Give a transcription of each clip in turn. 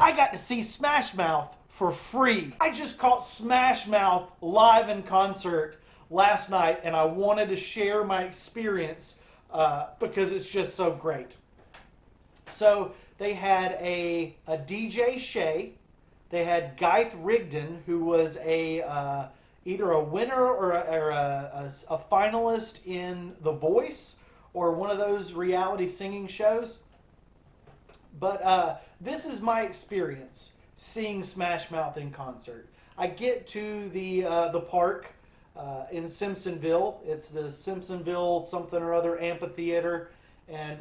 I got to see Smash Mouth for free. I just caught Smash Mouth live in concert last night, and I wanted to share my experience because it's just so great. So they had a DJ Shay. They had Geith Rigdon, who was either a winner or a finalist in The Voice or one of those reality singing shows. But this is my experience seeing Smash Mouth in concert. I get to the park in Simpsonville. It's the Simpsonville something or other amphitheater, and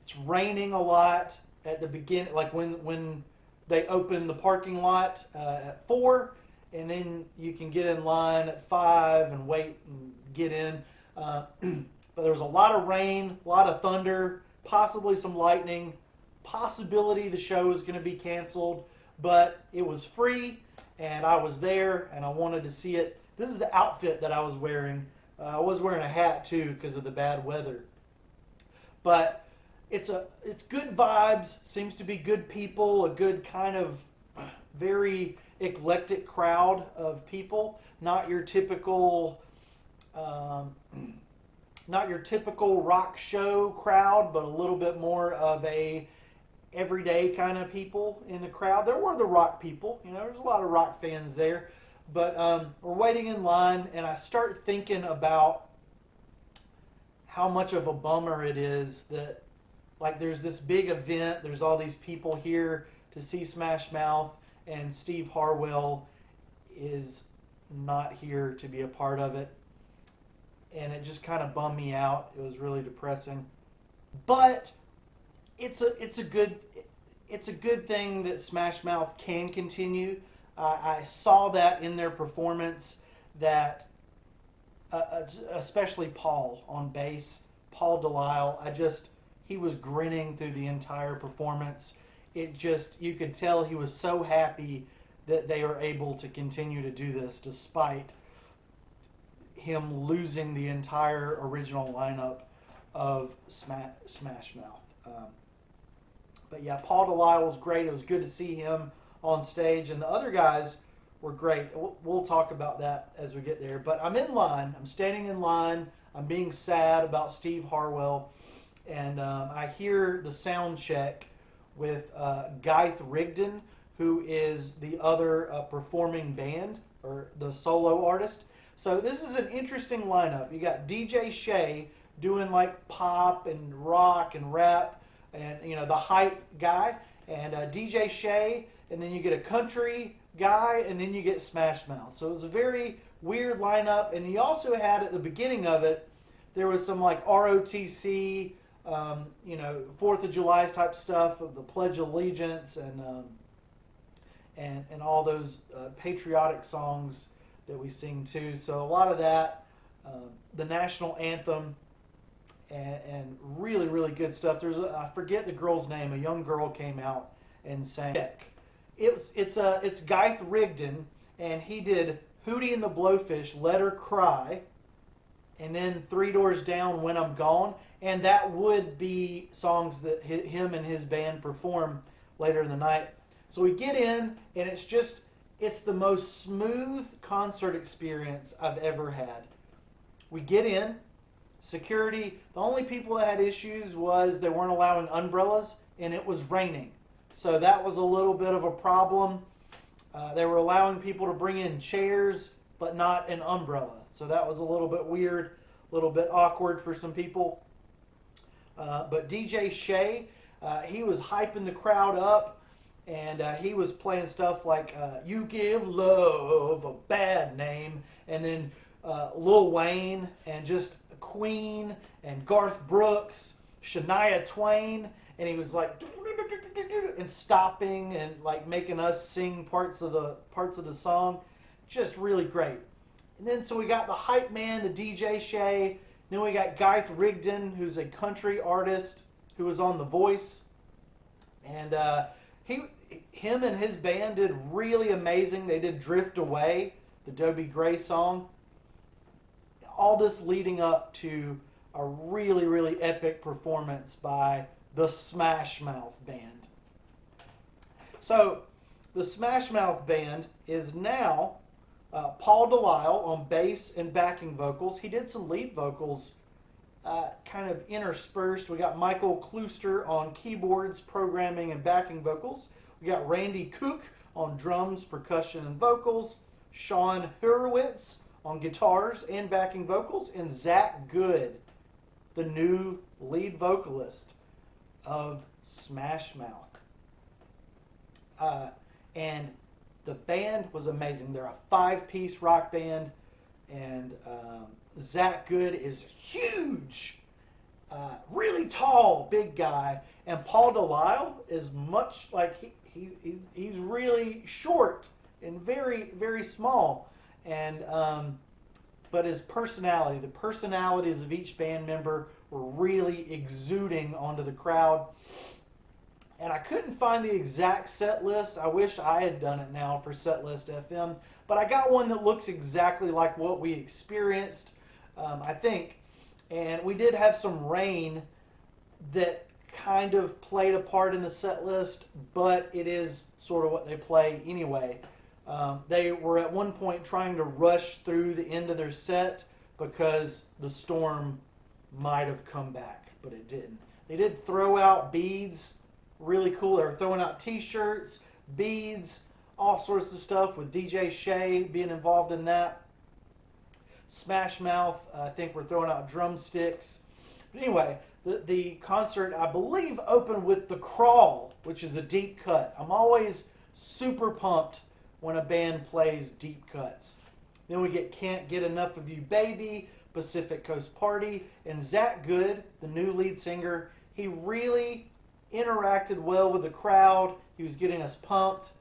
it's raining a lot at the beginning, like when they open the parking lot at 4, and then you can get in line at 5 and wait and get in. But there was a lot of rain, a lot of thunder, possibly some lightning, possibility the show was going to be canceled, but it was free, and I was there, and I wanted to see it. This is the outfit that I was wearing. I was wearing a hat, too, because of the bad weather. But it's good vibes, seems to be good people, a good kind of very eclectic crowd of people. Not your typical rock show crowd, but a little bit more of a everyday kind of people in the crowd. There were the rock people, there's a lot of rock fans there. But we're waiting in line, and I start thinking about how much of a bummer it is that, like, there's this big event, there's all these people here to see Smash Mouth, and Steve Harwell is not here to be a part of it. And it just kind of bummed me out. It was really depressing. But it's a good thing that Smash Mouth can continue. I saw that in their performance, that especially Paul on bass, Paul Delisle, he was grinning through the entire performance. You could tell he was so happy that they are able to continue to do this despite him losing the entire original lineup of Smash Mouth. But yeah, Paul Delisle was great. It was good to see him on stage, and the other guys were great. We'll talk about that as we get there. But I'm in line. I'm standing in line. I'm being sad about Steve Harwell, and I hear the sound check with Geith Rigdon, who is the other performing band or the solo artist. So this is an interesting lineup. You got DJ Shay doing like pop and rock and rap, and the hype guy, and DJ Shay, and then you get a country guy, and then you get Smash Mouth. So it was a very weird lineup, and you also had at the beginning of it, there was some like ROTC, 4th of July type stuff of the Pledge of Allegiance and all those patriotic songs that we sing too. So a lot of that, the national anthem, and really, really good stuff. I forget the girl's name. A young girl came out and sang. It's Geith Rigdon, and he did Hootie and the Blowfish, Let Her Cry, and then Three Doors Down, When I'm Gone. And that would be songs that him and his band perform later in the night. So we get in, and it's the most smooth concert experience I've ever had. We get in, security, the only people that had issues was they weren't allowing umbrellas, and it was raining. So that was a little bit of a problem. They were allowing people to bring in chairs, but not an umbrella. So that was a little bit weird, a little bit awkward for some people. But DJ Shay, he was hyping the crowd up, and he was playing stuff like You Give Love a Bad Name, and then Lil Wayne, and just Queen, and Garth Brooks, Shania Twain, and he was like and stopping and like making us sing parts of the song. Just really great. And then so we got the hype man, the DJ Shay. Then we got Geith Rigdon, who's a country artist who was on The Voice. And him and his band did really amazing. They did Drift Away, the Dobie Gray song. All this leading up to a really, really epic performance by the Smash Mouth band. So the Smash Mouth Band is now Paul Delisle on bass and backing vocals. He did some lead vocals kind of interspersed. We got Michael Klooster on keyboards, programming, and backing vocals. We got Randy Cook on drums, percussion, and vocals. Sean Hurwitz on guitars and backing vocals. And Zach Goode, the new lead vocalist of Smash Mouth. And the band was amazing. They're a 5-piece rock band, and Zach Goode is huge, really tall, big guy, and Paul Delisle is much like he's really short and very, very small, and but his personality, the personalities of each band member were really exuding onto the crowd. And I couldn't find the exact set list. I wish I had done it now for Setlist FM. But I got one that looks exactly like what we experienced, I think. And we did have some rain that kind of played a part in the set list, but it is sort of what they play anyway. They were at one point trying to rush through the end of their set because the storm might have come back, but it didn't. They did throw out beads. Really cool. They were throwing out t-shirts, beads, all sorts of stuff with DJ Shay being involved in that. Smash Mouth, I think we're throwing out drumsticks. But anyway, the concert, I believe, opened with The Crawl, which is a deep cut. I'm always super pumped when a band plays deep cuts. Then we get Can't Get Enough of You Baby, Pacific Coast Party, and Zach Goode, the new lead singer, he really interacted well with the crowd. He was getting us pumped.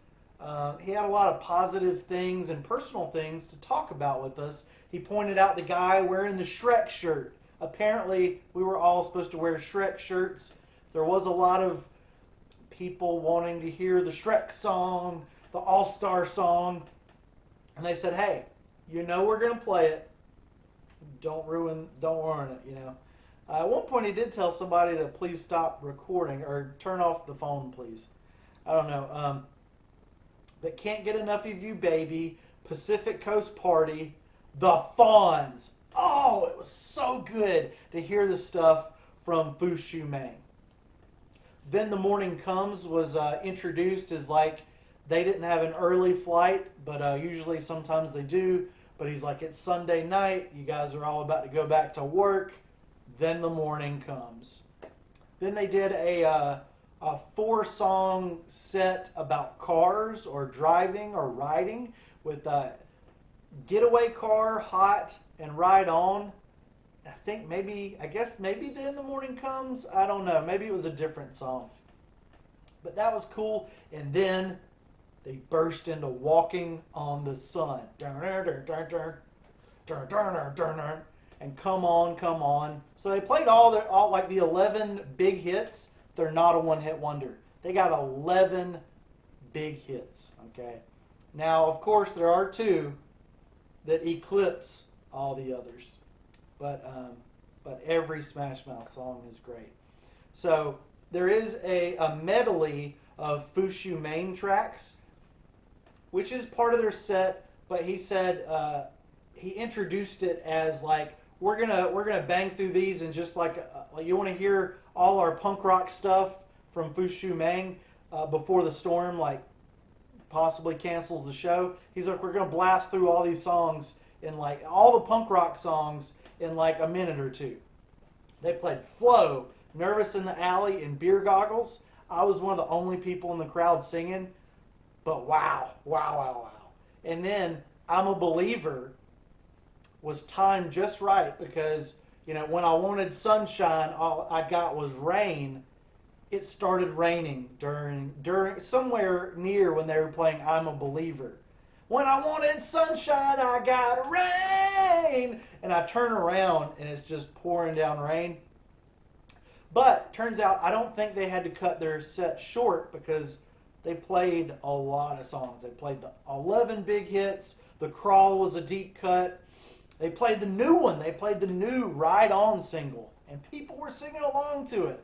He had a lot of positive things and personal things to talk about with us. He pointed out the guy wearing the Shrek shirt. Apparently, we were all supposed to wear Shrek shirts. There was a lot of people wanting to hear the Shrek song, the All-Star song. And they said, hey, you know we're going to play it. Don't ruin it, you know. At one point, he did tell somebody to please stop recording or turn off the phone, please. I don't know. But Can't Get Enough of You Baby, Pacific Coast Party, The Fawns. Oh, it was so good to hear the stuff from Fu Shu Mang. Then The Morning Comes was introduced as like they didn't have an early flight, but usually sometimes they do. But he's like, it's Sunday night. You guys are all about to go back to work. Then the morning comes. Then they did a 4-song set about cars or driving or riding with Getaway Car, Hot, and Ride On. I guess maybe Then the Morning Comes. I don't know. Maybe it was a different song. But that was cool. And then they burst into Walking on the Sun. And Come On, Come On. So they played all like the 11 big hits. They're not a one-hit wonder. They got 11 big hits, okay? Now, of course, there are 2 that eclipse all the others. But every Smash Mouth song is great. So there is a medley of Fu Shu Main tracks, which is part of their set, but he said he introduced it as like, we're gonna bang through these and just like you want to hear all our punk rock stuff from Fu Shu Mang before the storm like possibly cancels the show. He's like, we're gonna blast through all these songs in like all the punk rock songs in like a minute or 2. They played Flow, Nervous in the Alley, and Beer Goggles. I was one of the only people in the crowd singing, but wow. And then I'm a Believer was timed just right because, you know, when I wanted sunshine, all I got was rain. It started raining during somewhere near when they were playing I'm a Believer. When I wanted sunshine, I got rain. And I turn around and it's just pouring down rain. But turns out I don't think they had to cut their set short because they played a lot of songs. They played the 11 big hits. The Crawl was a deep cut. They played the new one. They played the new Ride On single. And people were singing along to it.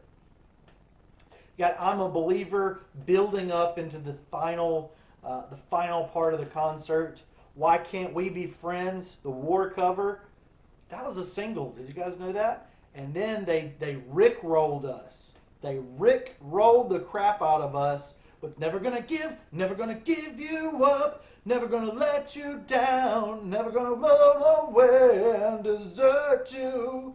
You got I'm a Believer building up into the final part of the concert. Why Can't We Be Friends, the War cover. That was a single. Did you guys know that? And then they Rick-rolled us. They Rick-rolled the crap out of us with never gonna give you up, never gonna let you down, never gonna run away and desert you.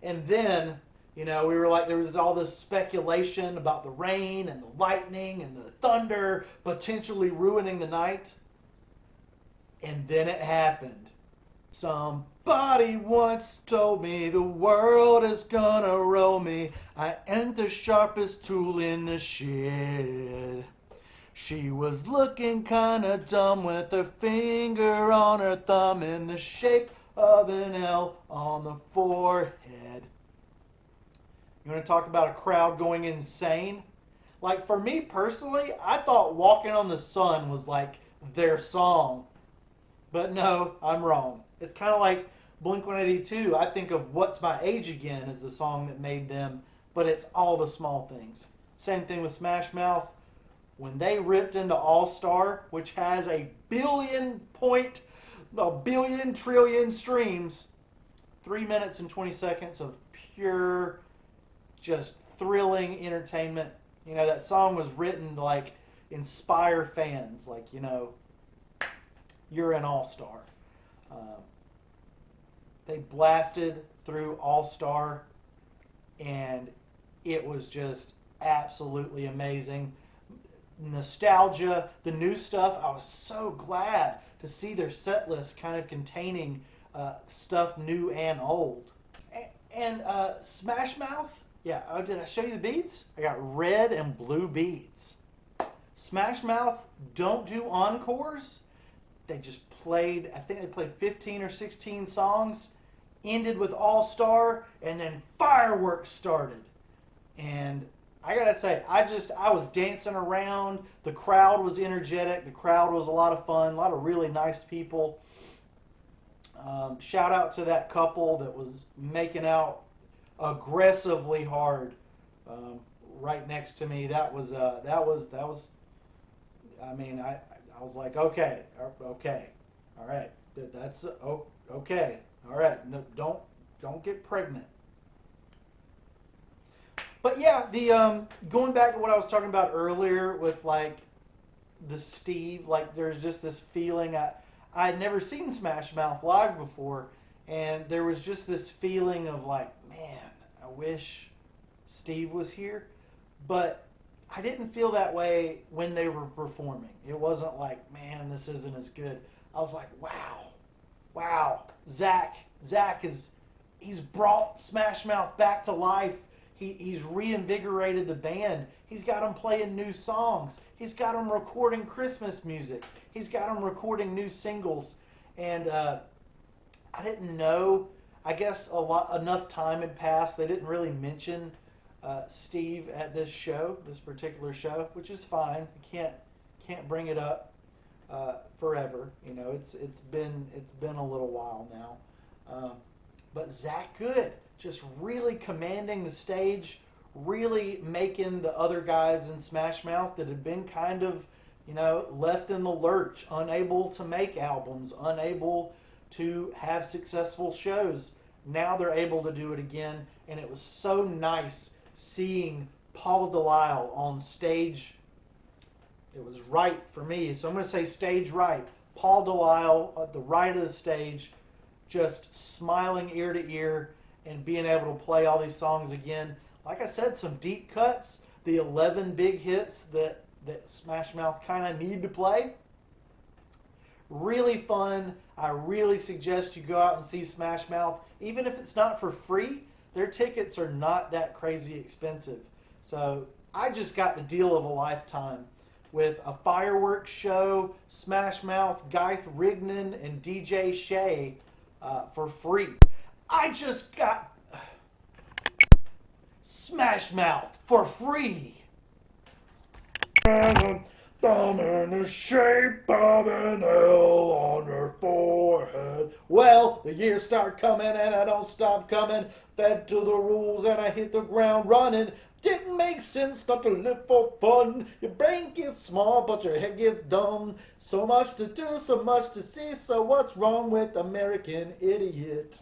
And then, we were like, there was all this speculation about the rain and the lightning and the thunder potentially ruining the night. And then it happened. Somebody once told me the world is gonna roll me. I ain't the sharpest tool in the shed. She was looking kinda dumb with her finger on her thumb in the shape of an L on the forehead. You want to talk about a crowd going insane? Like, for me personally, I thought Walking on the Sun was like their song. But no, I'm wrong. It's kind of like Blink-182. I think of What's My Age Again as the song that made them, but it's all the small things. Same thing with Smash Mouth. When they ripped into All Star, which has a billion trillion streams, 3 minutes and 20 seconds of pure, just thrilling entertainment. That song was written to like inspire fans, like, you're an all-star. They blasted through All-Star, and it was just absolutely amazing. Nostalgia, the new stuff, I was so glad to see their set list kind of containing stuff new and old. And Smash Mouth, yeah, did I show you the beads? I got red and blue beads. Smash Mouth don't do encores. They just played, I think they played 15 or 16 songs, ended with All Star, and then fireworks started. And I gotta say, I was dancing around. The crowd was energetic. The crowd was a lot of fun. A lot of really nice people. Shout out to that couple that was making out aggressively hard right next to me. That was. I mean, I was like, okay, all right, that's okay, all right. No, don't get pregnant. But yeah, the going back to what I was talking about earlier with like the Steve, like there's just this feeling. I had never seen Smash Mouth live before, and there was just this feeling of like, man, I wish Steve was here, but I didn't feel that way when they were performing. It wasn't like, man, this isn't as good. I was like, wow, Zach he's brought Smash Mouth back to life. He's reinvigorated the band. He's got them playing new songs. He's got them recording Christmas music. He's got them recording new singles. And I didn't know. I guess enough time had passed. They didn't really mention Steve at this particular show, which is fine. You can't bring it up forever. It's been a little while now. But Zach Goode, just really commanding the stage, really making the other guys in Smash Mouth that had been kind of, left in the lurch, unable to make albums, unable to have successful shows. Now they're able to do it again, and it was so nice seeing Paul Delisle on stage. It was right for me, so I'm going to say stage right. Paul Delisle at the right of the stage, just smiling ear to ear, and being able to play all these songs again. Like I said, some deep cuts, the 11 big hits that Smash Mouth kind of need to play. Really fun. I really suggest you go out and see Smash Mouth. Even if it's not for free, their tickets are not that crazy expensive. So I just got the deal of a lifetime with a fireworks show, Smash Mouth, Geith Rignan, and DJ Shay for free. I just got Smash Mouth for free. Thumb in the shape of an L on her forehead. Well, the years start coming and I don't stop coming. Fed to the rules and I hit the ground running. Didn't make sense not to live for fun. Your brain gets small, but your head gets dumb. So much to do, so much to see. So what's wrong with American idiot?